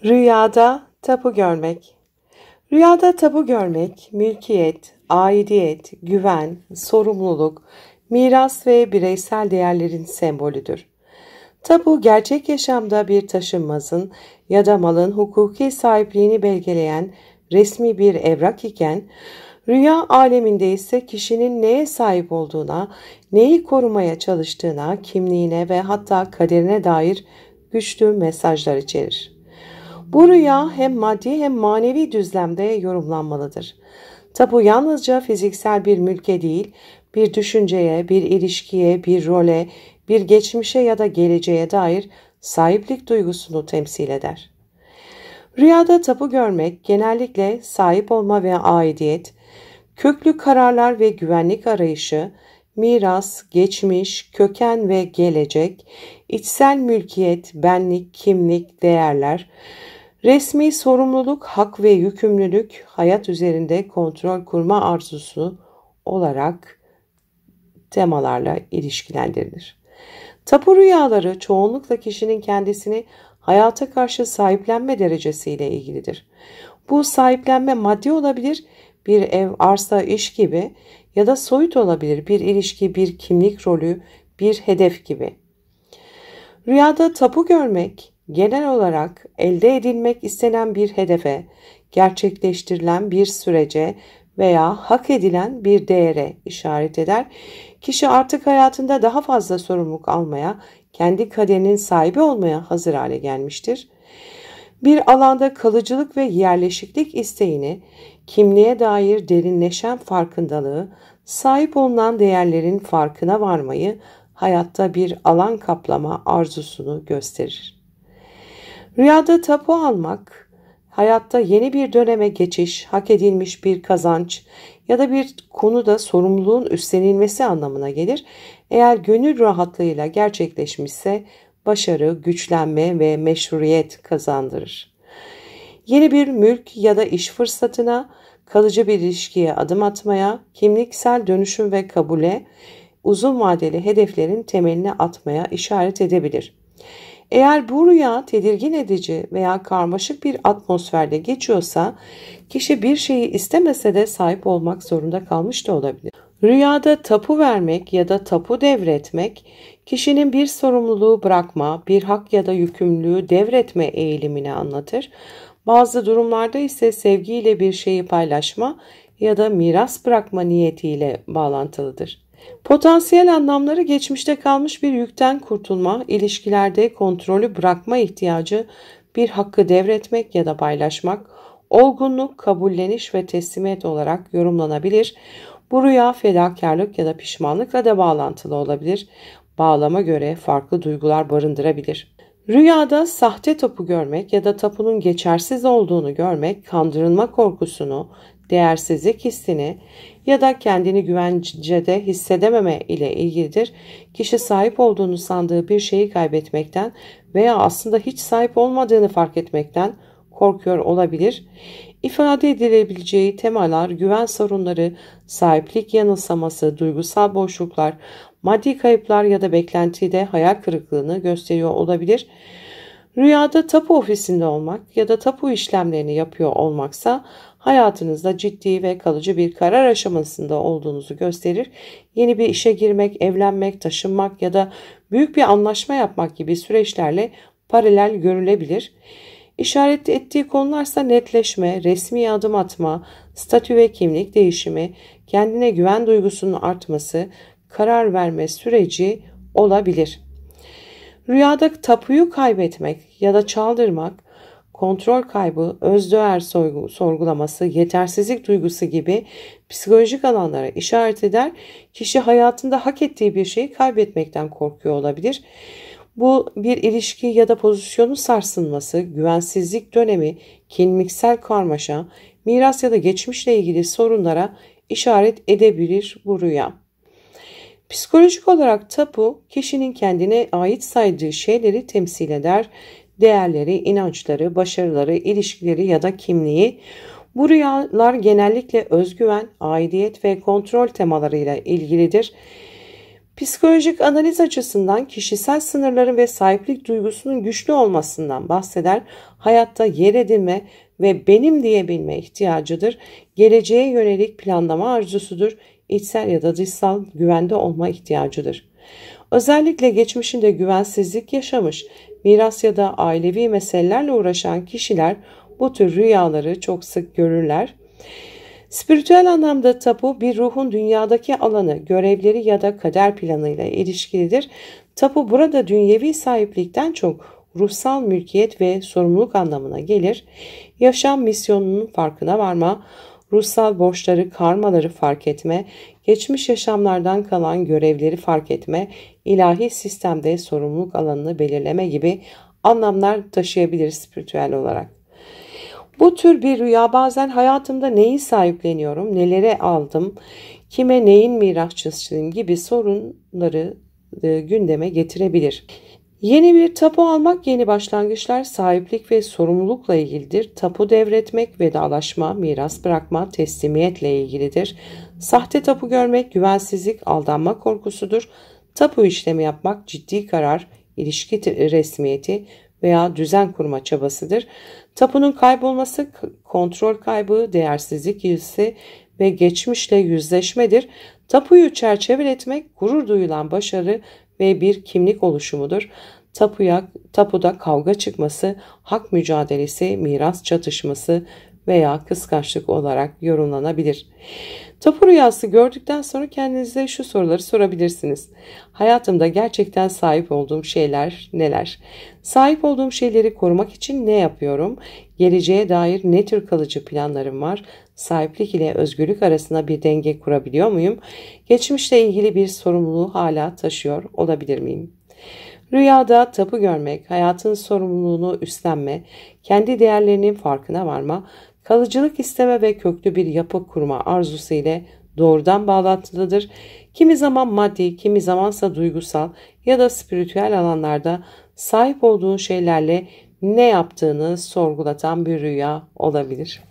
Rüyada tapu görmek. Rüyada tapu görmek, mülkiyet, aidiyet, güven, sorumluluk, miras ve bireysel değerlerin sembolüdür. Tapu gerçek yaşamda bir taşınmazın ya da malın hukuki sahipliğini belgeleyen resmi bir evrak iken, rüya aleminde ise kişinin neye sahip olduğuna, neyi korumaya çalıştığına, kimliğine ve hatta kaderine dair güçlü mesajlar içerir. Bu rüya hem maddi hem manevi düzlemde yorumlanmalıdır. Tabu yalnızca fiziksel bir mülke değil, bir düşünceye, bir ilişkiye, bir role, bir geçmişe ya da geleceğe dair sahiplik duygusunu temsil eder. Rüyada tapu görmek genellikle sahip olma ve aidiyet, köklü kararlar ve güvenlik arayışı, miras, geçmiş, köken ve gelecek, içsel mülkiyet, benlik, kimlik, değerler, resmi sorumluluk, hak ve yükümlülük, hayat üzerinde kontrol kurma arzusu olarak temalarla ilişkilendirilir. Tapu rüyaları çoğunlukla kişinin kendisini hayata karşı sahiplenme derecesiyle ilgilidir. Bu sahiplenme maddi olabilir, bir ev, arsa, iş gibi ya da soyut olabilir, bir ilişki, bir kimlik rolü, bir hedef gibi. Rüyada tapu görmek, genel olarak elde edilmek istenen bir hedefe, gerçekleştirilen bir sürece veya hak edilen bir değere işaret eder. Kişi artık hayatında daha fazla sorumluluk almaya, kendi kaderinin sahibi olmaya hazır hale gelmiştir. Bir alanda kalıcılık ve yerleşiklik isteğini, kimliğe dair derinleşen farkındalığı, sahip olunan değerlerin farkına varmayı, hayatta bir alan kaplama arzusunu gösterir. Rüyada tapu almak, hayatta yeni bir döneme geçiş, hak edilmiş bir kazanç ya da bir konuda sorumluluğun üstlenilmesi anlamına gelir. Eğer gönül rahatlığıyla gerçekleşmişse başarı, güçlenme ve meşruiyet kazandırır. Yeni bir mülk ya da iş fırsatına, kalıcı bir ilişkiye adım atmaya, kimliksel dönüşüm ve kabule, uzun vadeli hedeflerin temelini atmaya işaret edebilir. Eğer bu rüya tedirgin edici veya karmaşık bir atmosferde geçiyorsa, kişi bir şeyi istemese de sahip olmak zorunda kalmış da olabilir. Rüyada tapu vermek ya da tapu devretmek, kişinin bir sorumluluğu bırakma, bir hak ya da yükümlülüğü devretme eğilimini anlatır. Bazı durumlarda ise sevgiyle bir şeyi paylaşma ya da miras bırakma niyetiyle bağlantılıdır. Potansiyel anlamları geçmişte kalmış bir yükten kurtulma, ilişkilerde kontrolü bırakma ihtiyacı, bir hakkı devretmek ya da paylaşmak, olgunluk, kabulleniş ve teslimiyet olarak yorumlanabilir. Bu rüya fedakarlık ya da pişmanlıkla da bağlantılı olabilir. Bağlama göre farklı duygular barındırabilir. Rüyada sahte tapu görmek ya da tapunun geçersiz olduğunu görmek, kandırılma korkusunu, değersizlik hissini ya da kendini güvencede hissedememe ile ilgilidir. Kişi sahip olduğunu sandığı bir şeyi kaybetmekten veya aslında hiç sahip olmadığını fark etmekten korkuyor olabilir. İfade edilebileceği temalar güven sorunları, sahiplik yanılsaması, duygusal boşluklar, maddi kayıplar ya da beklentide hayal kırıklığını gösteriyor olabilir. Rüyada tapu ofisinde olmak ya da tapu işlemlerini yapıyor olmaksa hayatınızda ciddi ve kalıcı bir karar aşamasında olduğunuzu gösterir. Yeni bir işe girmek, evlenmek, taşınmak ya da büyük bir anlaşma yapmak gibi süreçlerle paralel görülebilir. İşaret ettiği konularsa netleşme, resmi adım atma, statü ve kimlik değişimi, kendine güven duygusunun artması, karar verme süreci olabilir. Rüyada tapuyu kaybetmek ya da çaldırmak, kontrol kaybı, özdeğer sorgulaması, yetersizlik duygusu gibi psikolojik alanlara işaret eder. Kişi hayatında hak ettiği bir şeyi kaybetmekten korkuyor olabilir. Bu bir ilişki ya da pozisyonun sarsılması, güvensizlik dönemi, kimliksel karmaşa, miras ya da geçmişle ilgili sorunlara işaret edebilir bu rüya. Psikolojik olarak tapu, kişinin kendine ait saydığı şeyleri temsil eder. Değerleri, inançları, başarıları, ilişkileri ya da kimliği. Bu rüyalar genellikle özgüven, aidiyet ve kontrol temalarıyla ilgilidir. Psikolojik analiz açısından kişisel sınırların ve sahiplik duygusunun güçlü olmasından bahseder, hayatta yer edinme ve benim diyebilme ihtiyacıdır, geleceğe yönelik planlama arzusudur, içsel ya da dışsal güvende olma ihtiyacıdır. Özellikle geçmişinde güvensizlik yaşamış, miras ya da ailevi meselelerle uğraşan kişiler bu tür rüyaları çok sık görürler. Spiritüel anlamda tapu bir ruhun dünyadaki alanı, görevleri ya da kader planıyla ilişkilidir. Tapu burada dünyevi sahiplikten çok ruhsal mülkiyet ve sorumluluk anlamına gelir. Yaşam misyonunun farkına varma, ruhsal borçları, karmaları fark etme, geçmiş yaşamlardan kalan görevleri fark etme, ilahi sistemde sorumluluk alanını belirleme gibi anlamlar taşıyabilir spiritüel olarak. Bu tür bir rüya bazen hayatımda neyi sahipleniyorum, nelere aldım, kime neyin mirasçısıyım gibi sorunları gündeme getirebilir. Yeni bir tapu almak yeni başlangıçlar, sahiplik ve sorumlulukla ilgilidir. Tapu devretmek, vedalaşma, miras bırakma, teslimiyetle ilgilidir. Sahte tapu görmek, güvensizlik, aldanma korkusudur. Tapu işlemi yapmak, ciddi karar, ilişki resmiyeti veya düzen kurma çabasıdır. Tapunun kaybolması, kontrol kaybı, değersizlik hissi ve geçmişle yüzleşmedir. Tapuyu çerçeveletmek, gurur duyulan başarı ve bir kimlik oluşumudur. Tapuda kavga çıkması, hak mücadelesi, miras çatışması veya kıskançlık olarak yorumlanabilir. Tapu rüyası gördükten sonra kendinize şu soruları sorabilirsiniz. Hayatımda gerçekten sahip olduğum şeyler neler? Sahip olduğum şeyleri korumak için ne yapıyorum? Geleceğe dair ne tür kalıcı planlarım var? Sahiplik ile özgürlük arasında bir denge kurabiliyor muyum? Geçmişle ilgili bir sorumluluğu hala taşıyor olabilir miyim? Rüyada tapu görmek, hayatın sorumluluğunu üstlenme, kendi değerlerinin farkına varma, kalıcılık isteme ve köklü bir yapı kurma arzusu ile doğrudan bağlantılıdır. Kimi zaman maddi, kimi zamansa duygusal ya da spiritüel alanlarda sahip olduğun şeylerle ne yaptığını sorgulatan bir rüya olabilir.